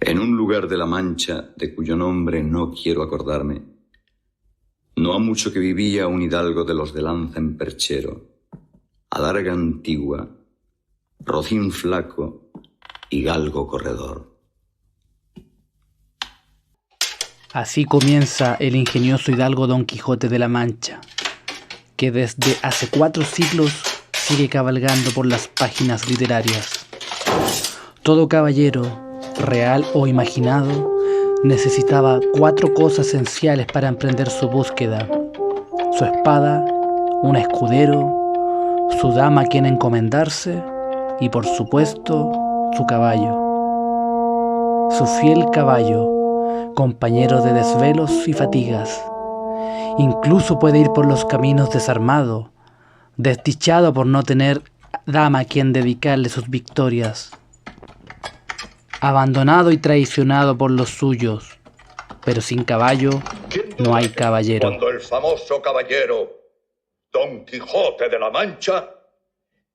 En un lugar de la Mancha, de cuyo nombre no quiero acordarme, no ha mucho que vivía un hidalgo de los de lanza en perchero, adarga antigua, rocín flaco y galgo corredor. Así comienza el ingenioso hidalgo Don Quijote de la Mancha, que desde hace 4 siglos sigue cabalgando por las páginas literarias. Todo caballero, real o imaginado, necesitaba 4 cosas esenciales para emprender su búsqueda: su espada, un escudero, su dama a quien encomendarse y, por supuesto, su caballo. Su fiel caballo, compañero de desvelos y fatigas. Incluso puede ir por los caminos desarmado, desdichado por no tener dama a quien dedicarle sus victorias. Abandonado y traicionado por los suyos, pero sin caballo no hay caballero. Cuando el famoso caballero Don Quijote de la Mancha,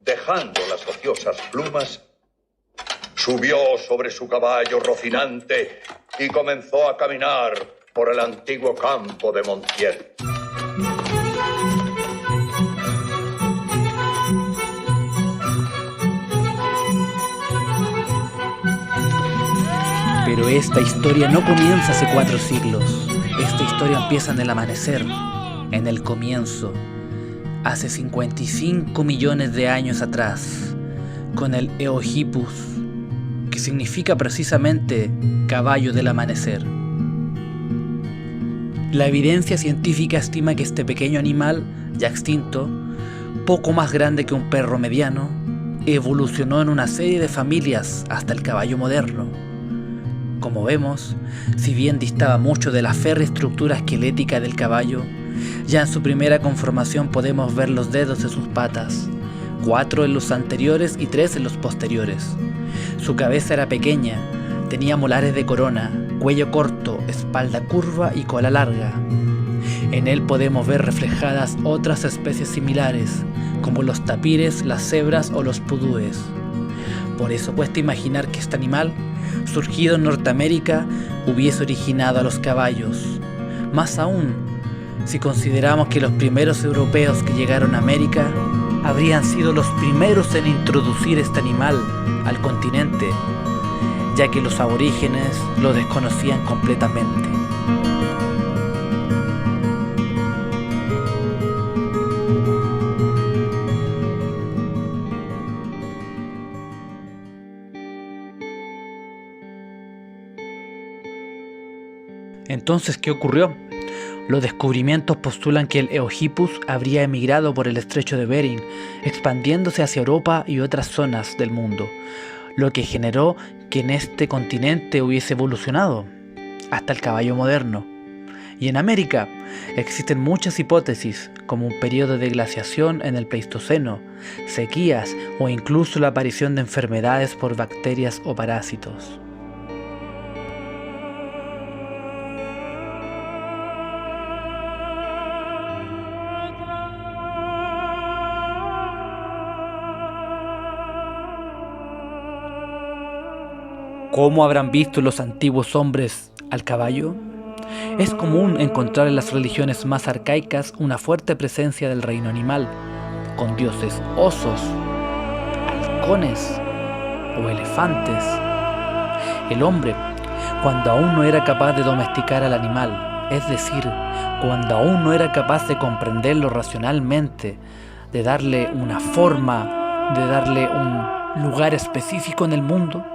dejando las ociosas plumas, subió sobre su caballo rocinante y comenzó a caminar por el antiguo campo de Montiel. Pero esta historia no comienza hace 4 siglos. Esta historia empieza en el amanecer, en el comienzo, hace 55 millones de años atrás, con el Eohippus, que significa precisamente caballo del amanecer. La evidencia científica estima que este pequeño animal, ya extinto, poco más grande que un perro mediano, evolucionó en una serie de familias hasta el caballo moderno. Como vemos, si bien distaba mucho de la férrea estructura esquelética del caballo, ya en su primera conformación podemos ver los dedos de sus patas, 4 en los anteriores y 3 en los posteriores. Su cabeza era pequeña, tenía molares de corona, cuello corto, espalda curva y cola larga. En él podemos ver reflejadas otras especies similares, como los tapires, las cebras o los pudúes. Por eso cuesta imaginar que este animal, surgido en Norteamérica, hubiese originado a los caballos. Más aún, si consideramos que los primeros europeos que llegaron a América habrían sido los primeros en introducir este animal al continente, ya que los aborígenes lo desconocían completamente. Entonces, ¿qué ocurrió? Los descubrimientos postulan que el Eohippus habría emigrado por el estrecho de Bering, expandiéndose hacia Europa y otras zonas del mundo, lo que generó que en este continente hubiese evolucionado hasta el caballo moderno. Y en América existen muchas hipótesis, como un periodo de glaciación en el Pleistoceno, sequías o incluso la aparición de enfermedades por bacterias o parásitos. ¿Cómo habrán visto los antiguos hombres al caballo? Es común encontrar en las religiones más arcaicas una fuerte presencia del reino animal, con dioses osos, halcones o elefantes. El hombre, cuando aún no era capaz de domesticar al animal, es decir, cuando aún no era capaz de comprenderlo racionalmente, de darle una forma, de darle un lugar específico en el mundo,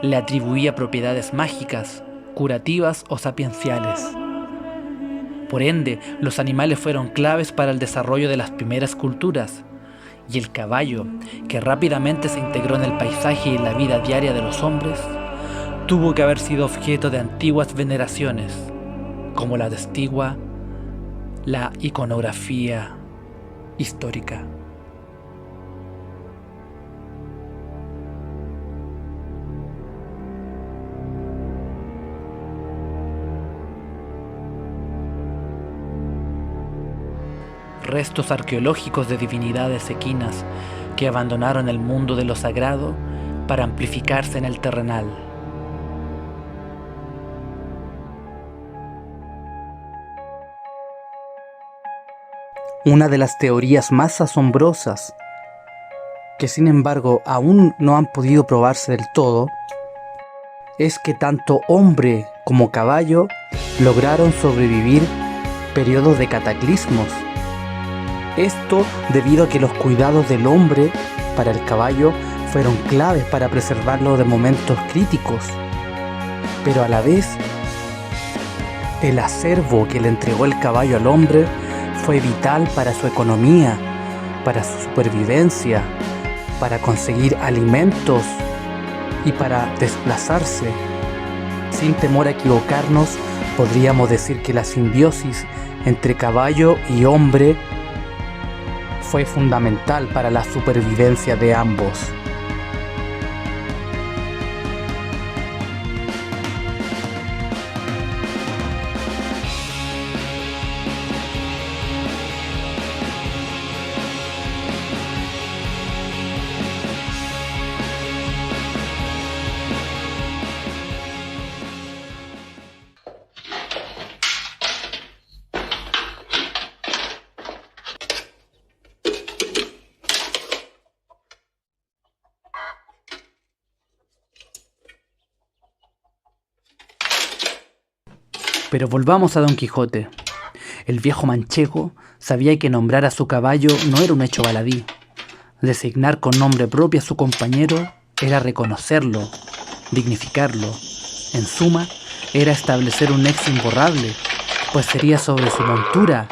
le atribuía propiedades mágicas, curativas o sapienciales. Por ende, los animales fueron claves para el desarrollo de las primeras culturas, y el caballo, que rápidamente se integró en el paisaje y en la vida diaria de los hombres, tuvo que haber sido objeto de antiguas veneraciones, como la atestigua la iconografía histórica. Restos arqueológicos de divinidades equinas que abandonaron el mundo de lo sagrado para amplificarse en el terrenal. Una de las teorías más asombrosas, que sin embargo aún no han podido probarse del todo, es que tanto hombre como caballo lograron sobrevivir periodos de cataclismos. Esto debido a que los cuidados del hombre para el caballo fueron claves para preservarlo de momentos críticos, pero a la vez el acervo que le entregó el caballo al hombre fue vital para su economía, para su supervivencia, para conseguir alimentos y para desplazarse. Sin temor a equivocarnos, podríamos decir que la simbiosis entre caballo y hombre fue fundamental para la supervivencia de ambos. Pero volvamos a Don Quijote. El viejo manchego sabía que nombrar a su caballo no era un hecho baladí. Designar con nombre propio a su compañero era reconocerlo, dignificarlo. En suma, era establecer un nexo imborrable, pues sería sobre su montura,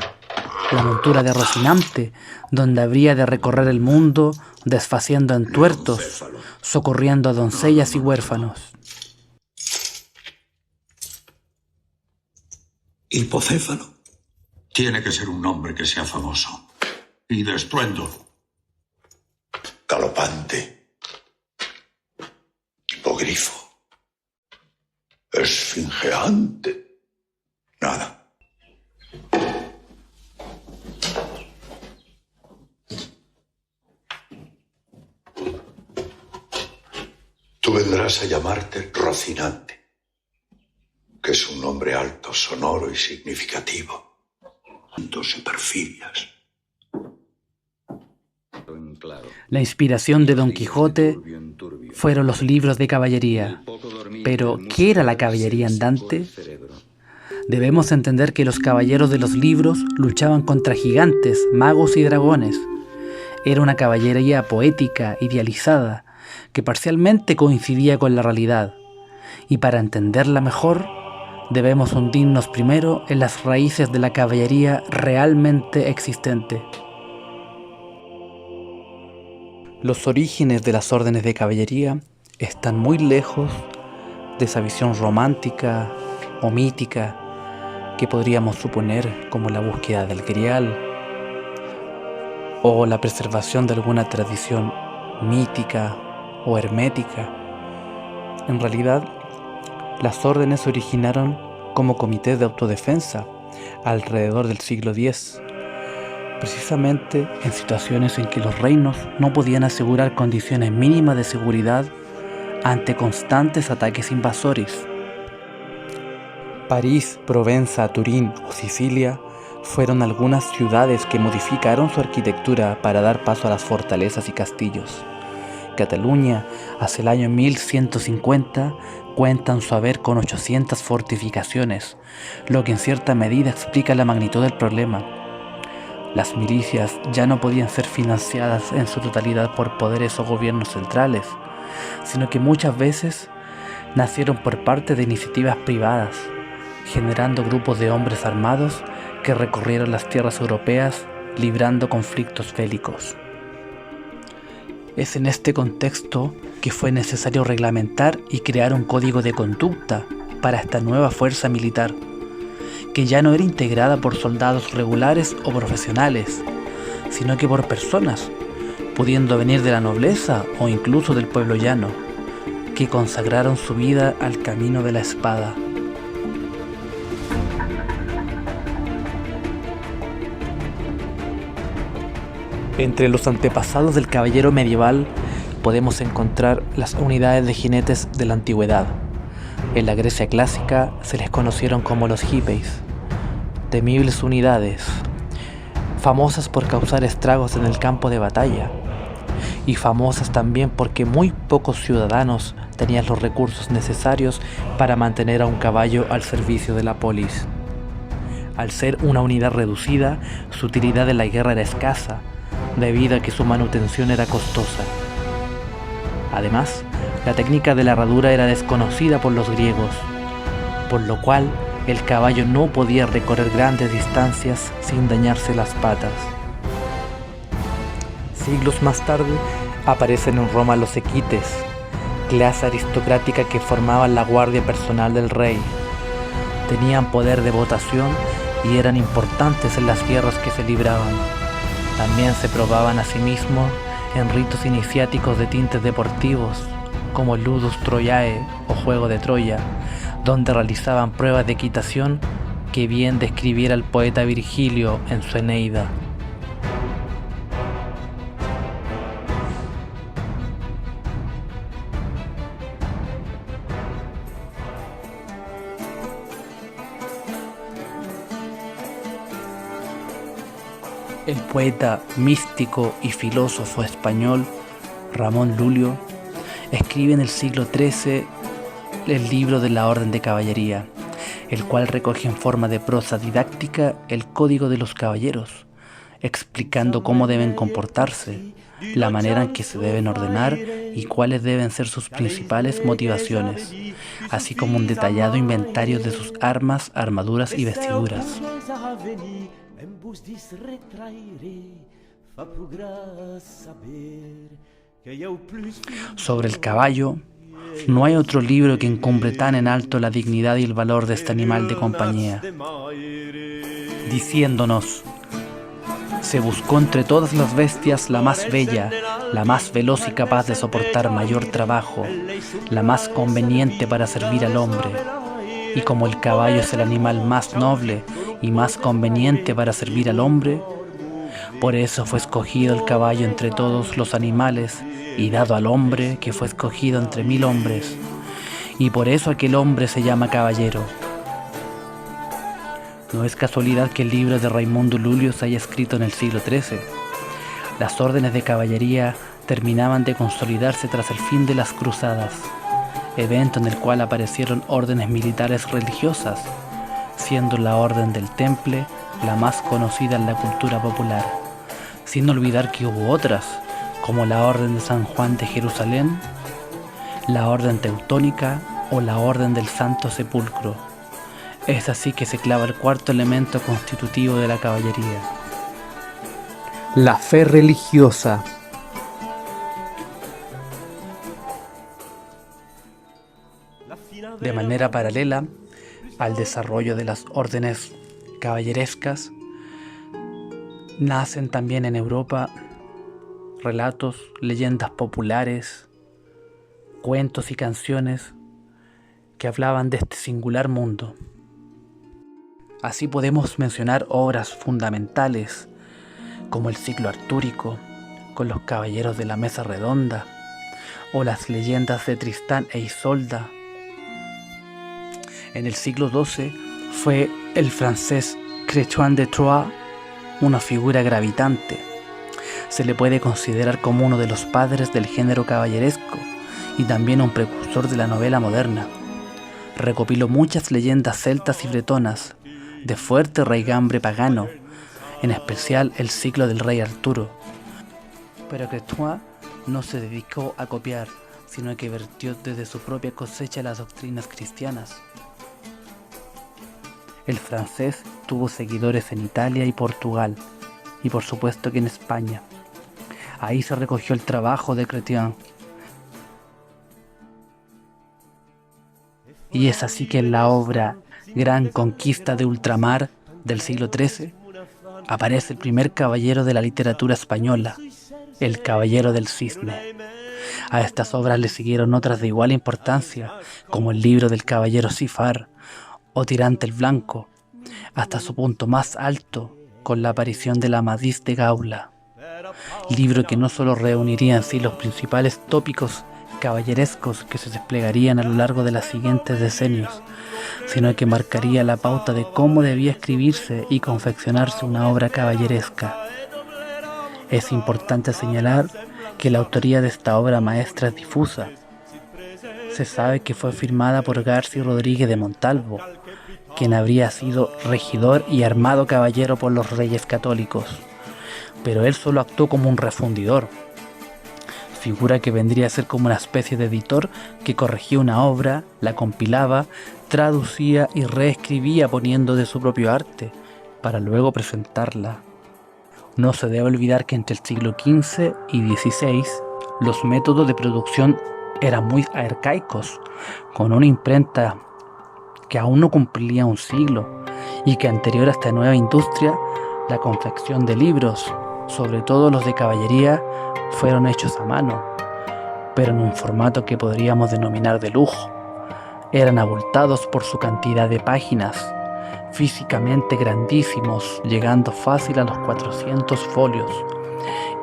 la montura de Rocinante, donde habría de recorrer el mundo desfaciendo entuertos, socorriendo a doncellas y huérfanos. Hipocéfalo. Tiene que ser un nombre que sea famoso. Y de estruendo. Galopante. Hipogrifo. Esfingeante. Nada. Tú vendrás a llamarte Rocinante, que es un nombre alto, sonoro y significativo. Dos y perfilias. La inspiración de Don Quijote fueron los libros de caballería. Pero, ¿qué era la caballería andante? Debemos entender que los caballeros de los libros luchaban contra gigantes, magos y dragones. Era una caballería poética, idealizada, que parcialmente coincidía con la realidad. Y para entenderla mejor, debemos hundirnos primero en las raíces de la caballería realmente existente. Los orígenes de las órdenes de caballería están muy lejos de esa visión romántica o mítica que podríamos suponer como la búsqueda del grial o la preservación de alguna tradición mítica o hermética. En realidad, las órdenes se originaron como comités de autodefensa alrededor del siglo X, precisamente en situaciones en que los reinos no podían asegurar condiciones mínimas de seguridad ante constantes ataques invasores. París, Provenza, Turín o Sicilia fueron algunas ciudades que modificaron su arquitectura para dar paso a las fortalezas y castillos. Cataluña, hacia el año 1150, cuenta en su haber con 800 fortificaciones, lo que en cierta medida explica la magnitud del problema. Las milicias ya no podían ser financiadas en su totalidad por poderes o gobiernos centrales, sino que muchas veces nacieron por parte de iniciativas privadas, generando grupos de hombres armados que recorrieron las tierras europeas librando conflictos bélicos. Es en este contexto que fue necesario reglamentar y crear un código de conducta para esta nueva fuerza militar, que ya no era integrada por soldados regulares o profesionales, sino que por personas, pudiendo venir de la nobleza o incluso del pueblo llano, que consagraron su vida al camino de la espada. Entre los antepasados del caballero medieval podemos encontrar las unidades de jinetes de la antigüedad. En la Grecia clásica se les conocieron como los hípeis, temibles unidades, famosas por causar estragos en el campo de batalla, y famosas también porque muy pocos ciudadanos tenían los recursos necesarios para mantener a un caballo al servicio de la polis. Al ser una unidad reducida, su utilidad en la guerra era escasa, debido a que su manutención era costosa. Además, la técnica de la herradura era desconocida por los griegos, por lo cual el caballo no podía recorrer grandes distancias sin dañarse las patas. Siglos más tarde aparecen en Roma los equites, clase aristocrática que formaban la guardia personal del rey. Tenían poder de votación y eran importantes en las guerras que se libraban. También se probaban a sí mismos en ritos iniciáticos de tintes deportivos, como el Ludus Troiae o Juego de Troya, donde realizaban pruebas de equitación que bien describiera el poeta Virgilio en su Eneida. El poeta, místico y filósofo español Ramón Lulio escribe en el siglo XIII el libro de la Orden de Caballería, el cual recoge en forma de prosa didáctica el código de los caballeros, explicando cómo deben comportarse, la manera en que se deben ordenar y cuáles deben ser sus principales motivaciones, así como un detallado inventario de sus armas, armaduras y vestiduras. Sobre el caballo, no hay otro libro que encumbre tan en alto la dignidad y el valor de este animal de compañía, diciéndonos: se buscó entre todas las bestias la más bella, la más veloz y capaz de soportar mayor trabajo, la más conveniente para servir al hombre. Y como el caballo es el animal más noble y más conveniente para servir al hombre, por eso fue escogido el caballo entre todos los animales y dado al hombre que fue escogido entre 1000 hombres. Y por eso aquel hombre se llama caballero. No es casualidad que el libro de Raimundo Lulio se haya escrito en el siglo XIII. Las órdenes de caballería terminaban de consolidarse tras el fin de las cruzadas, evento en el cual aparecieron órdenes militares religiosas, siendo la Orden del Temple la más conocida en la cultura popular, sin olvidar que hubo otras, como la Orden de San Juan de Jerusalén, la Orden Teutónica o la Orden del Santo Sepulcro. Es así que se clava el cuarto elemento constitutivo de la caballería: la fe religiosa. De manera paralela al desarrollo de las órdenes caballerescas, nacen también en Europa relatos, leyendas populares, cuentos y canciones que hablaban de este singular mundo. Así podemos mencionar obras fundamentales como el ciclo artúrico, con los caballeros de la mesa redonda, o las leyendas de Tristán e Isolda. En el siglo XII fue el francés Chrétien de Troyes una figura gravitante. Se le puede considerar como uno de los padres del género caballeresco y también un precursor de la novela moderna. Recopiló muchas leyendas celtas y bretonas de fuerte raigambre pagano, en especial el ciclo del rey Arturo. Pero Chrétien no se dedicó a copiar, sino que vertió desde su propia cosecha las doctrinas cristianas. El francés tuvo seguidores en Italia y Portugal, y por supuesto que en España. Ahí se recogió el trabajo de Chrétien. Y es así que en la obra Gran Conquista de Ultramar del siglo XIII aparece el primer caballero de la literatura española, el Caballero del Cisne. A estas obras le siguieron otras de igual importancia, como el libro del Caballero Cifar o Tirante el Blanco, hasta su punto más alto con la aparición de la Amadís de Gaula, libro que no solo reuniría en sí los principales tópicos caballerescos que se desplegarían a lo largo de los siguientes decenios, sino que marcaría la pauta de cómo debía escribirse y confeccionarse una obra caballeresca. Es importante señalar que la autoría de esta obra maestra es difusa. Se sabe que fue firmada por Garci Rodríguez de Montalvo, quien habría sido regidor y armado caballero por los reyes católicos, pero él solo actuó como un refundidor, figura que vendría a ser como una especie de editor que corregía una obra, la compilaba, traducía y reescribía poniendo de su propio arte, para luego presentarla. No se debe olvidar que entre el siglo XV y XVI los métodos de producción eran muy arcaicos, con una imprenta que aún no cumplía un siglo y que anterior a esta nueva industria, la confección de libros, sobre todo los de caballería, fueron hechos a mano, pero en un formato que podríamos denominar de lujo. Eran abultados por su cantidad de páginas, físicamente grandísimos, llegando fácil a los 400 folios.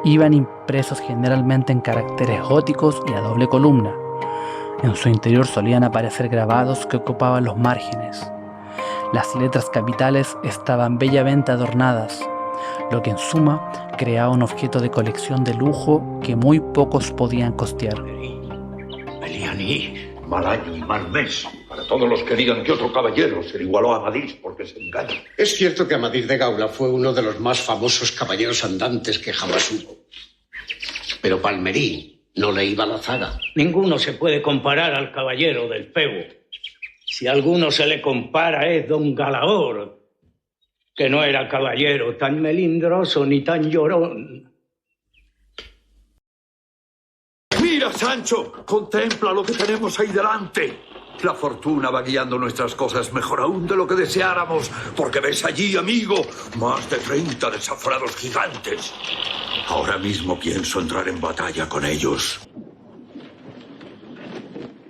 Iban impresos generalmente en caracteres góticos y a doble columna. En su interior solían aparecer grabados que ocupaban los márgenes. Las letras capitales estaban bellamente adornadas, lo que en suma creaba un objeto de colección de lujo que muy pocos podían costear. Melianí, mal año y mal mes para todos los que digan que otro caballero se le igualó a Amadís porque se engaña. Es cierto que Amadís de Gaula fue uno de los más famosos caballeros andantes que jamás hubo. Pero Palmerín no le iba a la zaga. Ninguno se puede comparar al caballero del Febo. Si a alguno se le compara es don Galaor, que no era caballero tan melindroso ni tan llorón. ¡Mira, Sancho! Contempla lo que tenemos ahí delante. La fortuna va guiando nuestras cosas mejor aún de lo que deseáramos, porque ves allí, amigo, más de 30 desaforados gigantes. Ahora mismo pienso entrar en batalla con ellos.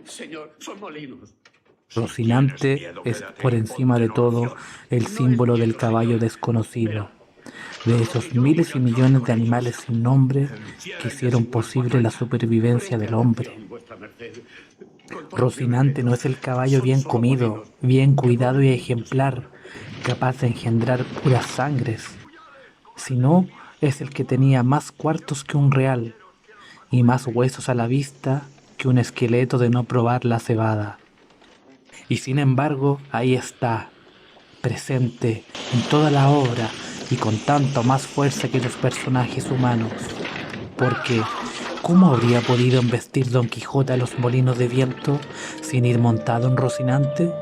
Señor, son molinos. Rocinante es por encima de todo el símbolo del caballo desconocido, de esos miles y millones de animales sin nombre que hicieron posible la supervivencia del hombre. Rocinante no es el caballo bien comido, bien cuidado y ejemplar, capaz de engendrar puras sangres, sino es el que tenía más cuartos que un real y más huesos a la vista que un esqueleto de no probar la cebada. Y sin embargo, ahí está, presente en toda la obra y con tanto más fuerza que los personajes humanos. Porque, ¿cómo habría podido embestir Don Quijote a los molinos de viento sin ir montado en Rocinante?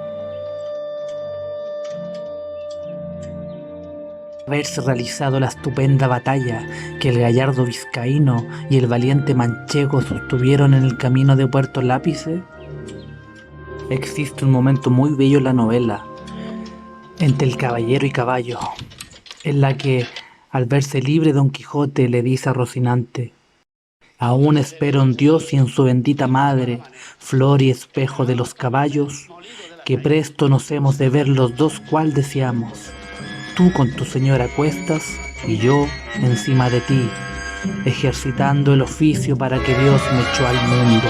Haberse realizado la estupenda batalla que el gallardo vizcaíno y el valiente manchego sostuvieron en el camino de Puerto Lápice. Existe un momento muy bello en la novela, entre el caballero y caballo, en la que, al verse libre, Don Quijote le dice a Rocinante: «Aún espero en Dios y en su bendita madre, flor y espejo de los caballos, que presto nos hemos de ver los dos cual deseamos. Tú con tu señora a cuestas y yo encima de ti, ejercitando el oficio para que Dios me echó al mundo».